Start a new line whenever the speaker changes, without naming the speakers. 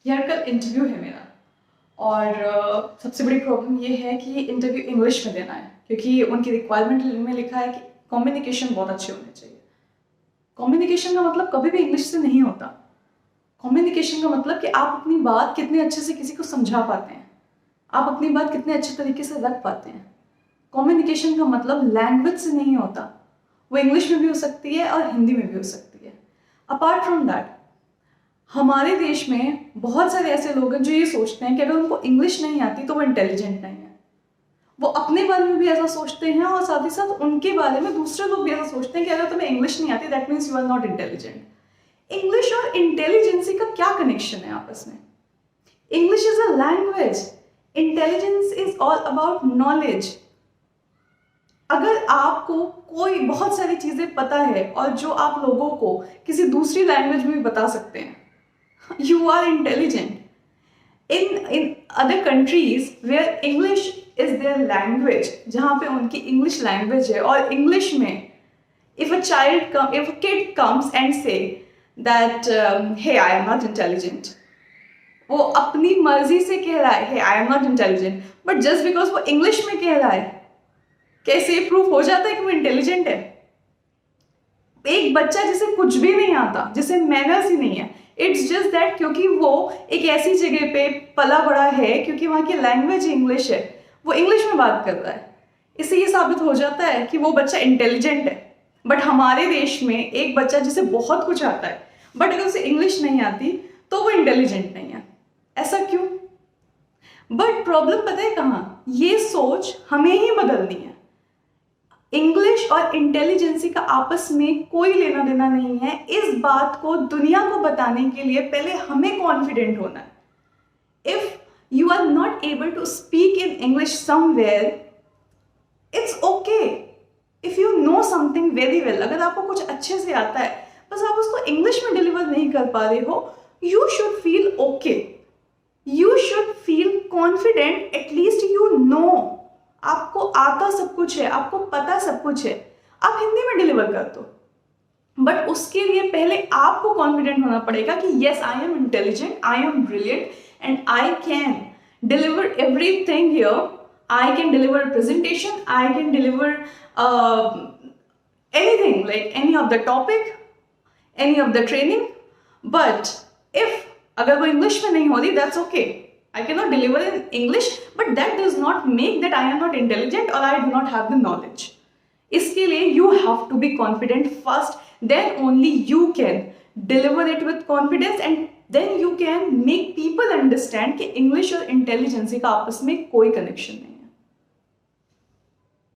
यार कल इंटरव्यू है मेरा और सबसे बड़ी प्रॉब्लम ये है कि इंटरव्यू इंग्लिश में देना है क्योंकि उनकी रिक्वायरमेंट में लिखा है कि कम्युनिकेशन बहुत अच्छे होने चाहिए। कम्युनिकेशन का मतलब कभी भी इंग्लिश से नहीं होता। कम्युनिकेशन का मतलब कि आप अपनी बात कितने अच्छे से किसी को समझा पाते हैं, आप अपनी बात कितने अच्छे तरीके से रख पाते हैं। कम्युनिकेशन का मतलब लैंग्वेज से नहीं होता, वो इंग्लिश में भी हो सकती है और हिंदी में भी हो सकती है। अपार्ट फ्रॉम दैट, हमारे देश में बहुत सारे ऐसे लोग हैं जो ये सोचते हैं कि अगर उनको इंग्लिश नहीं आती तो वो इंटेलिजेंट नहीं है। वो अपने बारे में भी ऐसा सोचते हैं और साथ ही साथ उनके बारे में दूसरे लोग भी ऐसा सोचते हैं कि अगर तुम्हें इंग्लिश नहीं आती that means you are not intelligent. English और इंटेलिजेंसी का क्या कनेक्शन है आपस में? English is a language, intelligence is all about knowledge. अगर आपको कोई बहुत सारी चीजें पता है और जो आप लोगों को किसी दूसरी लैंग्वेज में भी बता सकते हैं, you are intelligent. In other countries where English is their language, जहाँ पे उनकी English language है और English में if a kid comes and say that hey I am not intelligent, वो अपनी मर्जी से कह रहा है hey I am not intelligent, but just because वो English में कह रहा है कैसे प्रूफ हो जाता है कि वो इंटेलिजेंट है? एक बच्चा जिसे कुछ भी नहीं आता, जिसे मैनर्स ही नहीं है, इट्स जस्ट दैट क्योंकि वो एक ऐसी जगह पे पला बड़ा है क्योंकि वहाँ की लैंग्वेज इंग्लिश है, वो इंग्लिश में बात कर रहा है, इससे ये साबित हो जाता है कि वो बच्चा इंटेलिजेंट है। बट हमारे देश में एक बच्चा जिसे बहुत कुछ आता है बट अगर उसे इंग्लिश नहीं आती तो वो इंटेलिजेंट नहीं है। ऐसा क्यों? बट प्रॉब्लम पता है कहाँ? ये सोच हमें ही बदलनी है। इंग्लिश और इंटेलिजेंसी का आपस में कोई लेना देना नहीं है। इस बात को दुनिया को बताने के लिए पहले हमें कॉन्फिडेंट होना है। If you are not able to speak in English somewhere, it's okay. If you know something very well, अगर आपको कुछ अच्छे से आता है बस आप उसको इंग्लिश में डिलीवर नहीं कर पा रहे हो, you should feel okay, you should feel confident. At least you know आपको आता सब कुछ है, आपको पता सब कुछ है, आप हिंदी में डिलीवर कर दो। बट उसके लिए पहले आपको कॉन्फिडेंट होना पड़ेगा कि yes I am intelligent, I am brilliant and I can deliver everything here. I can deliver presentation, I can deliver anything, like any of the topic, any of the training. But if अगर वो English में नहीं हो रही, that's okay. I cannot deliver in English, but that does not make that I am not intelligent or I do not have the knowledge. इसके लिए you have to be confident first, then only you can deliver it with confidence and then you can make people understand कि English और intelligence का आपस में कोई connection नहीं है।